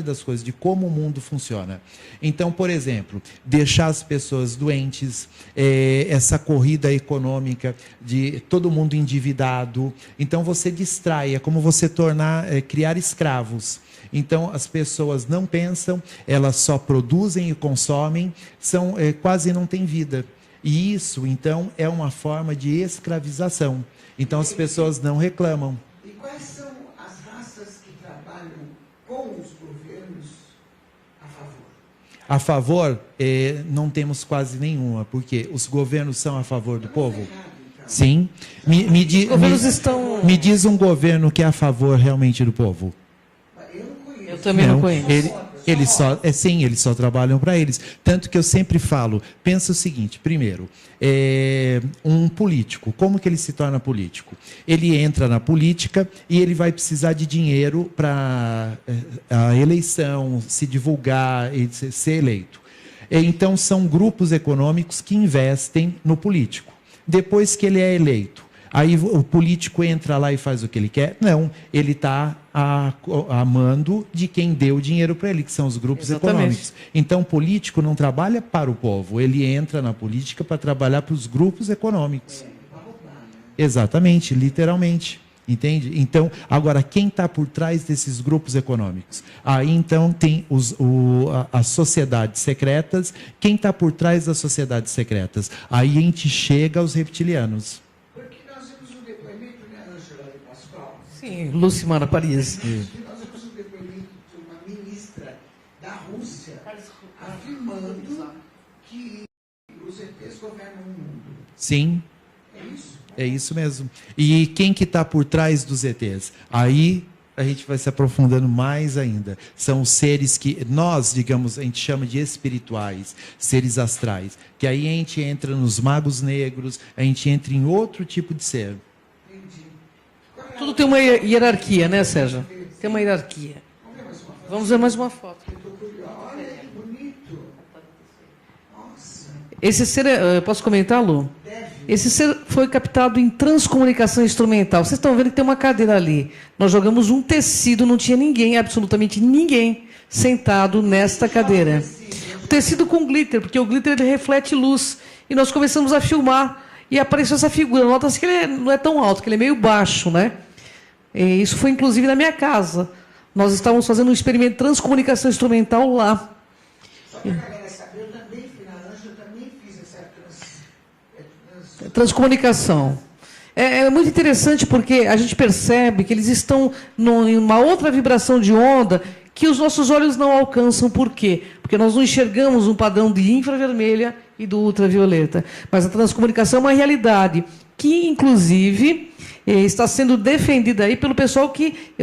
das coisas, de como o mundo funciona. Então, por exemplo, deixar as pessoas doentes, essa corrida econômica de todo mundo endividado. Então, você distrai, é como você criar escravos. Então, as pessoas não pensam, elas só produzem e consomem, quase não têm vida. E isso, então, é uma forma de escravização. Então, as pessoas não reclamam. E quais são as raças que trabalham com os governos a favor? A favor, não temos quase nenhuma, porque os governos são a favor do povo. Errado, então. Sim. Me diz um governo que é a favor realmente do povo. Eu não conheço. Eu também não conheço. Eles só trabalham para eles. Tanto que eu sempre falo, pensa o seguinte: primeiro, um político, como que ele se torna político? Ele entra na política e ele vai precisar de dinheiro para a eleição, se divulgar e ser eleito. Então, são grupos econômicos que investem no político. Depois que ele é eleito, aí o político entra lá e faz o que ele quer? Não, ele está a mando de quem deu dinheiro para ele, que são os grupos econômicos. Então, o político não trabalha para o povo, ele entra na política para trabalhar para os grupos econômicos. Exatamente, literalmente. Entende? Então, agora, quem está por trás desses grupos econômicos? Aí, então, tem as sociedades secretas. Quem está por trás das sociedades secretas? Aí a gente chega aos reptilianos. Porque nós vimos um depoimento, né, Ângela de Pascoal? Sim, Lucimara Paris. Nós vimos um depoimento de uma ministra da Rússia afirmando que os ETs governam o mundo. Sim. É isso? É isso mesmo. E quem que está por trás dos ETs? Aí a gente vai se aprofundando mais ainda. São os seres que nós, digamos, a gente chama de espirituais, seres astrais. Que aí a gente entra nos magos negros, a gente entra em outro tipo de ser. Entendi. Tudo tem uma hierarquia, né, Sérgio? Tem uma hierarquia. Vamos ver mais uma foto. Eu estou curioso. Olha que bonito. Nossa. Esse ser, posso comentar, Lu? Deve. Esse ser foi captado em transcomunicação instrumental. Vocês estão vendo que tem uma cadeira ali. Nós jogamos um tecido, não tinha ninguém, absolutamente ninguém, sentado nesta cadeira. O tecido com glitter, porque o glitter ele reflete luz. e nós começamos a filmar, e apareceu essa figura. Nota-se que ele não é tão alto, que ele é meio baixo, né? E isso foi, inclusive, na minha casa. Nós estávamos fazendo um experimento de transcomunicação instrumental lá. Só para a galera saber, eu também fui na Anja, eu também fiz essa transcomunicação. É muito interessante porque a gente percebe que eles estão em uma outra vibração de onda que os nossos olhos não alcançam. Por quê? Porque nós não enxergamos um padrão de infravermelha e do ultravioleta. Mas a transcomunicação é uma realidade que, inclusive, está sendo defendida aí pelo pessoal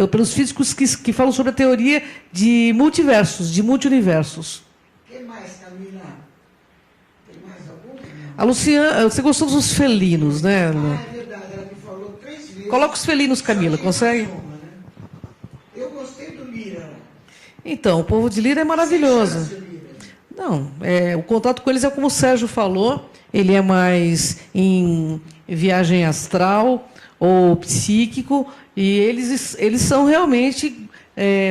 pelos físicos que falam sobre a teoria de multiversos, de multiuniversos. O que mais, Camila? Tem mais algum? A Luciana, você gostou dos felinos, né? É verdade, ela me falou 3 vezes. Coloca os felinos, Camila, consegue? Eu gostei do Lira. Então, o povo de Lira é maravilhoso. Você chama-se Lira? Não, o contato com eles é como o Sérgio falou, ele é mais em viagem astral ou psíquico, e eles são realmente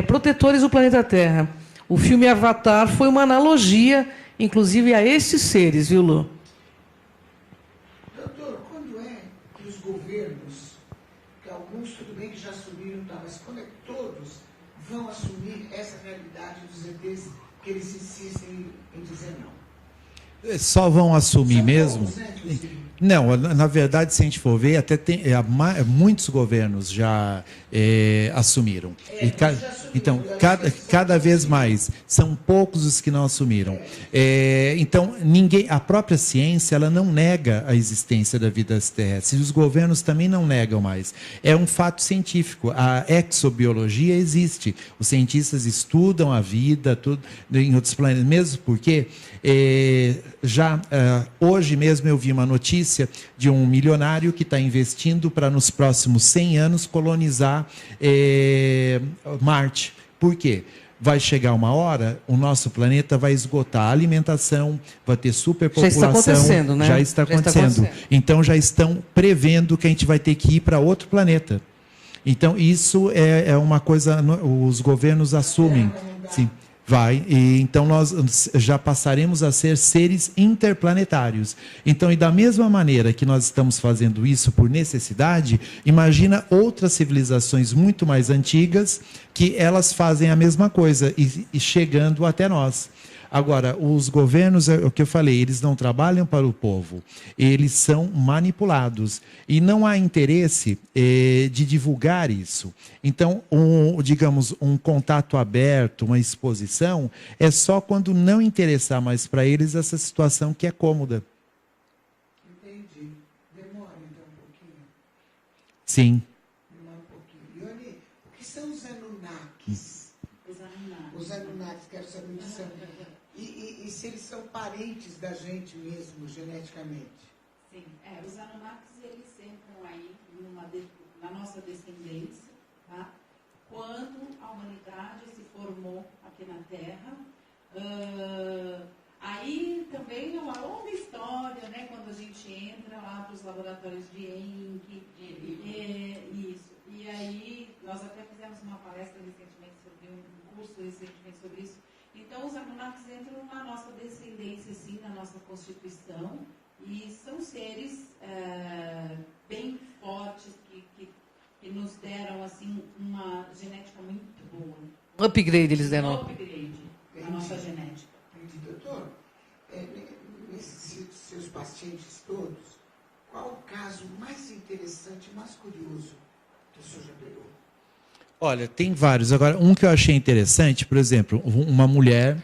protetores do planeta Terra. O filme Avatar foi uma analogia, inclusive, a esses seres, viu, Lu? Doutor, quando é que os governos, que alguns tudo bem que já assumiram, mas quando é que todos vão assumir essa realidade dos ETs que eles insistem em dizer não? Só vão assumir São mesmo? poucos, né, inclusive? Não, na verdade, se a gente for ver, até muitos governos já assumiram. Então, cada vez mais. São poucos os que não assumiram. Então, a própria ciência, ela não nega a existência da vida terrestre. E os governos também não negam mais. É um fato científico. A exobiologia existe. Os cientistas estudam a vida tudo, em outros planetas, mesmo porque hoje mesmo eu vi uma notícia de um milionário que está investindo para nos próximos 100 anos colonizar Marte. Por quê? Vai chegar uma hora, o nosso planeta vai esgotar a alimentação, vai ter superpopulação. Já está acontecendo, né? Já está acontecendo. Então já estão prevendo que a gente vai ter que ir para outro planeta. Então isso é uma coisa, os governos assumem. Sim. Vai, e então nós já passaremos a ser seres interplanetários. Então, e da mesma maneira que nós estamos fazendo isso por necessidade, imagina outras civilizações muito mais antigas que elas fazem a mesma coisa e chegando até nós. Agora, os governos, é o que eu falei, eles não trabalham para o povo, eles são manipulados. E não há interesse de divulgar isso. Então, digamos, um contato aberto, uma exposição, é só quando não interessar mais para eles essa situação que é cômoda. Entendi. Demora então um pouquinho? Sim. Demora um pouquinho. Ione, o que são os Anunnakis? Os Anunnakis, quero saber o que são. E se eles são parentes da gente mesmo, geneticamente? Sim, os Anunnakis, eles entram aí na nossa descendência, tá? Quando a humanidade se formou aqui na Terra. Aí também é uma longa história, né? Quando a gente entra lá para os laboratórios de Enki, isso. E aí, nós até fizemos uma palestra recentemente sobre um curso recentemente sobre isso. Então, os Anunnakis entram na nossa descendência, sim, na nossa constituição, e são seres bem fortes que nos deram assim uma genética muito boa. Um upgrade eles deram. Um upgrade na nossa genética. Entendi, doutor. Nesses seus pacientes todos, qual o caso mais interessante, mais curioso que o senhor já pegou? Olha, tem vários. Agora, um que eu achei interessante, por exemplo, uma mulher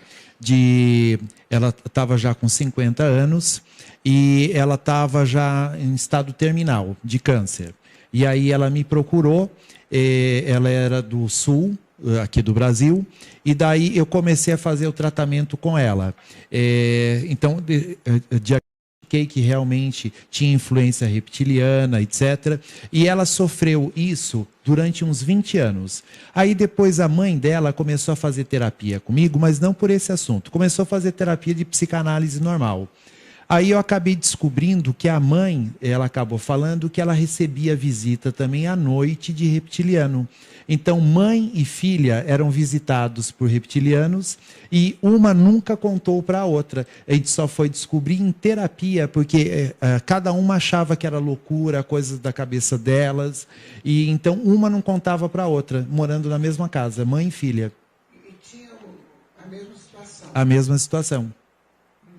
ela estava já com 50 anos e ela estava já em estado terminal de câncer. E aí ela me procurou, ela era do sul, aqui do Brasil, e daí eu comecei a fazer o tratamento com ela. Então, que realmente tinha influência reptiliana, etc. E ela sofreu isso durante uns 20 anos. Aí depois a mãe dela começou a fazer terapia comigo, mas não por esse assunto. Começou a fazer terapia de psicanálise normal. Aí eu acabei descobrindo que a mãe, ela acabou falando que ela recebia visita também à noite de reptiliano. Então, mãe e filha eram visitados por reptilianos e uma nunca contou para a outra. A gente só foi descobrir em terapia, porque cada uma achava que era loucura, coisas da cabeça delas. E então, uma não contava para a outra, morando na mesma casa, mãe e filha. E tinha a mesma situação. A mesma situação.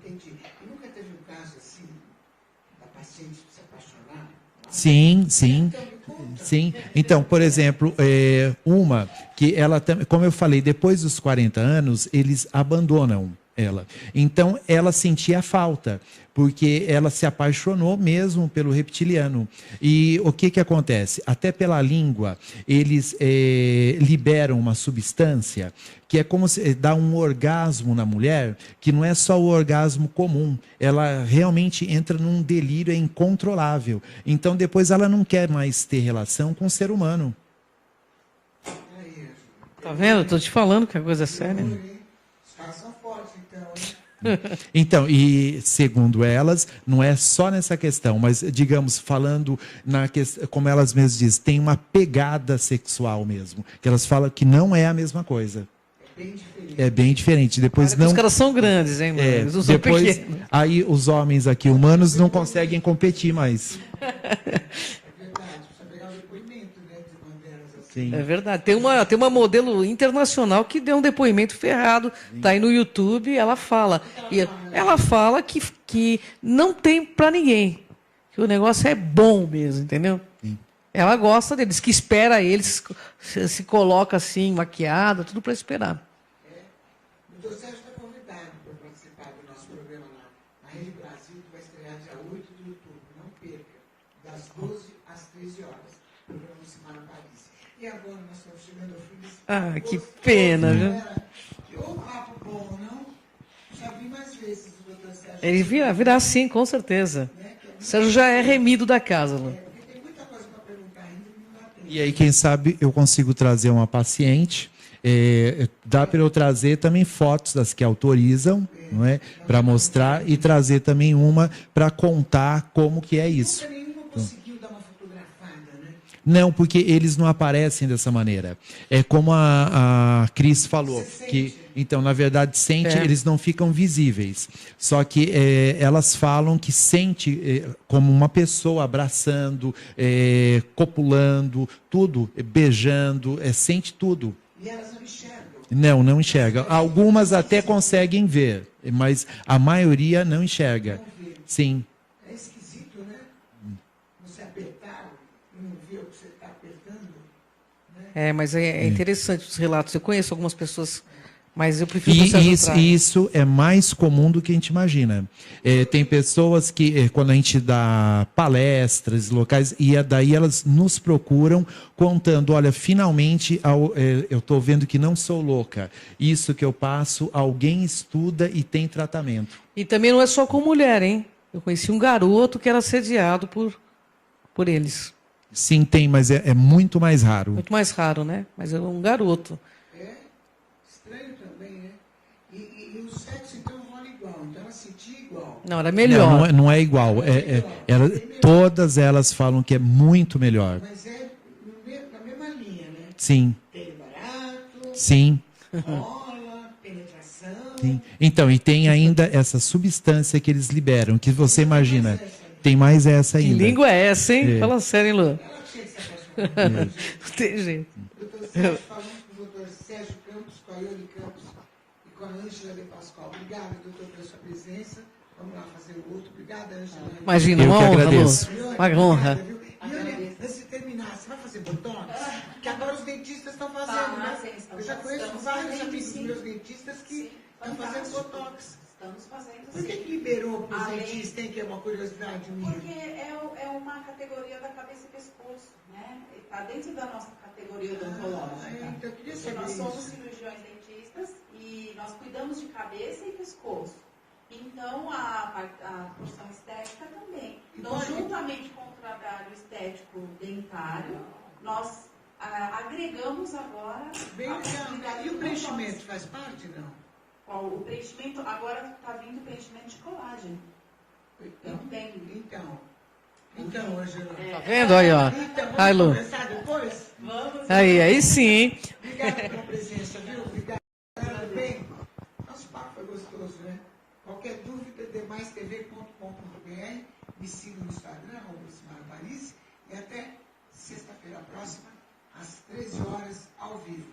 Entendi. E nunca teve um caso assim, da paciente se apaixonar? Sim, sim. Então, me conta. Sim. Então, por exemplo, uma que ela, como eu falei, depois dos 40 anos, eles abandonam ela. Então, ela sentia falta, porque ela se apaixonou mesmo pelo reptiliano. E o que acontece? Até pela língua, eles liberam uma substância que é como se dá um orgasmo na mulher, que não é só o orgasmo comum, ela realmente entra num delírio incontrolável. Então, depois ela não quer mais ter relação com o ser humano. Tá vendo? Estou te falando que a coisa é séria. Os caras são fortes, então, hein? Então, e segundo elas, não é só nessa questão, mas, digamos, falando na questão, como elas mesmas dizem, tem uma pegada sexual mesmo, que elas falam que não é a mesma coisa. É bem diferente. Depois não. Os caras são grandes, hein, mano? Eles não são depois, pequenos. aí os homens aqui humanos não conseguem competir mais. É verdade, precisa pegar o depoimento, né, de uma delas assim. Sim. É verdade. Tem uma modelo internacional que deu um depoimento ferrado. Tá aí no YouTube, ela fala. E ela fala que não tem pra ninguém. Que o negócio é bom mesmo, entendeu? Sim. Ela gosta deles, que espera eles, se coloca assim, maquiada, tudo para esperar. O Dr. Sérgio está convidado para participar do nosso programa lá na Rede Brasil, que vai estrear dia 8 de outubro. Não perca, das 12 às 13 horas. O programa Simara Paris. E agora nós estamos chegando ao fim desse Ah, papo que gostoso, pena, viu? galera. Que ô papo bom, não? Já vi mais vezes o Dr. Sérgio. Ele virá sim, com certeza. Né, que é O Sérgio já é remido da casa, Lu. porque tem muita coisa para perguntar ainda e não dá tempo. E aí, quem sabe, eu consigo trazer uma paciente. Dá para eu trazer também fotos das que autorizam, não é? Para mostrar e trazer também uma para contar como que é isso. Nunca nenhuma conseguiu dar uma fotografada, né? Não, porque eles não aparecem dessa maneira. É como a Cris falou, que então na verdade sente, eles não ficam visíveis. Só que elas falam que sente como uma pessoa abraçando, copulando, tudo, beijando, sente tudo. E elas não enxergam. Não enxerga. Algumas até conseguem ver, mas a maioria não enxerga. Sim. É esquisito, né? Você apertar e não ver o que você está apertando. Mas é interessante os relatos. Eu conheço algumas pessoas, mas eu prefiro que o Sérgio traga. Isso é mais comum do que a gente imagina. Tem pessoas que, quando a gente dá palestras locais, e daí elas nos procuram contando, olha, finalmente eu estou vendo que não sou louca. Isso que eu passo, alguém estuda e tem tratamento. E também não é só com mulher, hein? Eu conheci um garoto que era assediado por eles. Sim, tem, mas é muito mais raro. Muito mais raro, né? Mas é um garoto. É estranho também, né? E o sexo, então, rola igual. Então, ela sentia igual. Não, era melhor. Não é igual. Todas elas falam que é muito melhor. Mas é na mesma linha, né? Sim, Tem barato, sim. rola, penetração. Sim. Então, e tem ainda essa substância que eles liberam, que você imagina. Tem mais essa Que ainda. língua é essa, hein? É. Fala sério, hein, Lu? Ela tinha que se apaixonar. Não tem jeito. Doutor Sérgio, falamos com o doutor Sérgio Campos, com a Ione Campos e com a Ângela de Pascoal. Obrigada, doutor, pela sua presença. Vamos lá fazer o outro. Obrigada, Ângela. Imagina, Eu uma que honra, agradeço. Lu. Uma honra. Ione, antes de terminar, você vai fazer botox? Que agora os dentistas estão fazendo, né? Eu já conheço vários amigos meus dentistas que estão fazendo botox. Estamos fazendo Por que liberou para os dentistas? Tem que é uma curiosidade minha. Porque é uma categoria da cabeça e pescoço, né? Está dentro da nossa categoria odontológica. Então eu queria Porque saber nós somos isso. cirurgiões dentistas e nós cuidamos de cabeça e pescoço. Então, a porção estética também. Então, juntamente com o trabalho estético dentário, nós agregamos agora... Bem legal. E o preenchimento faz parte, não? O preenchimento, agora está vindo o preenchimento de colágeno. Então, Angela. Tá vendo aí, ó? Então, Ai, Lu. vamos começar depois? Vamos. Aí sim, hein? Obrigada pela presença, viu? Obrigado. Tudo bem? Nosso papo foi gostoso, né? Qualquer dúvida, demaistv.com.br. Me siga no Instagram, Simar Paris. E até sexta-feira próxima, às 13 horas, ao vivo.